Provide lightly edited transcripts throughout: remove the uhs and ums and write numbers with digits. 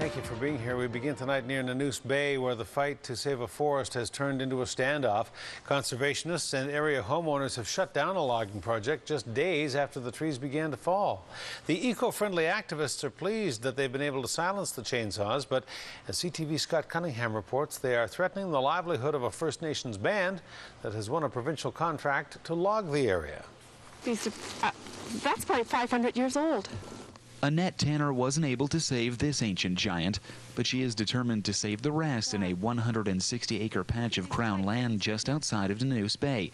Thank you for being here. We begin tonight near Nanoose Bay, where the fight to save a forest has turned into a standoff. Conservationists and area homeowners have shut down a logging project just days after the trees began to fall. The eco-friendly activists are pleased that they've been able to silence the chainsaws, but as CTV's Scott Cunningham reports, they are threatening the livelihood of a First Nations band that has won a provincial contract to log the area. That's probably 500 years old. Annette Tanner wasn't able to save this ancient giant, but she is determined to save the rest in a 160-acre patch of Crown land just outside of Nanoose Bay.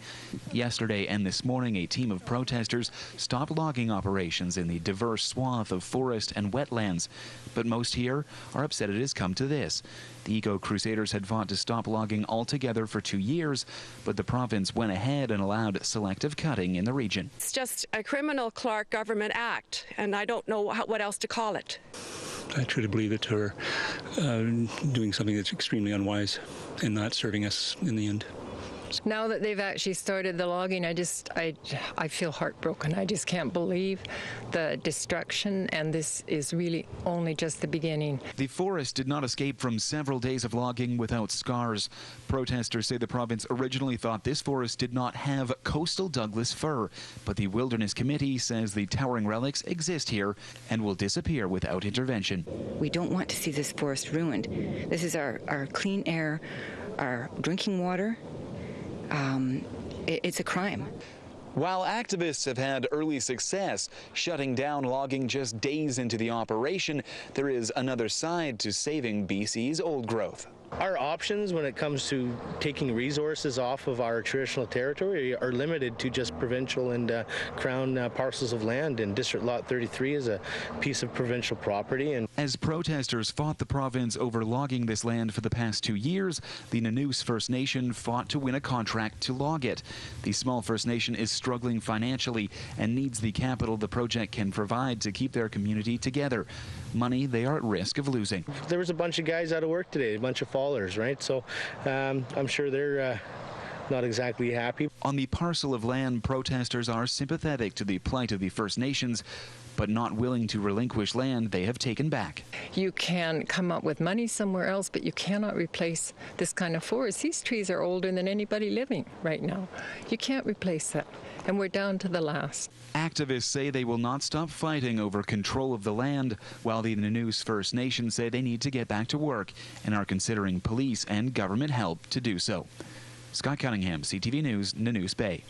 Yesterday and this morning, a team of protesters stopped logging operations in the diverse swath of forest and wetlands. But most here are upset it has come to this. The eco-crusaiders had fought to stop logging altogether for 2 years, but the province went ahead and allowed selective cutting in the region. It's just a criminal Clark government act, and I don't know what else to call it. I truly believe that we're doing something that's extremely unwise and not serving us in the end. Now that they've actually started the logging, I feel heartbroken. I just can't believe the destruction, and this is really only just the beginning. The forest did not escape from several days of logging without scars. Protesters say the province originally thought this forest did not have coastal Douglas fir, but the Wilderness Committee says the towering relics exist here and will disappear without intervention. We don't want to see this forest ruined. This is our clean air, our drinking water. It's a crime. While activists have had early success shutting down logging just days into the operation, there is another side to saving BC's old growth. Our options when it comes to taking resources off of our traditional territory are limited to just provincial and crown parcels of land, and District Lot 33 is a piece of provincial property. And as protesters fought the province over logging this land for the past 2 years, the Nanoose First Nation fought to win a contract to log it. The small First Nation is struggling financially and needs the capital the project can provide to keep their community together. Money they are at risk of losing. There was a bunch of guys out of work today, a bunch of fallers, right? So I'm sure they're not exactly happy. On the parcel of land, protesters are sympathetic to the plight of the First Nations, but not willing to relinquish land they have taken back. You can come up with money somewhere else, but you cannot replace this kind of forest. These trees are older than anybody living right now. You can't replace that, and we're down to the last. Activists say they will not stop fighting over control of the land, while the Nanoose First Nation say they need to get back to work and are considering police and government help to do so. Scott Cunningham, CTV News, Nanoose Bay.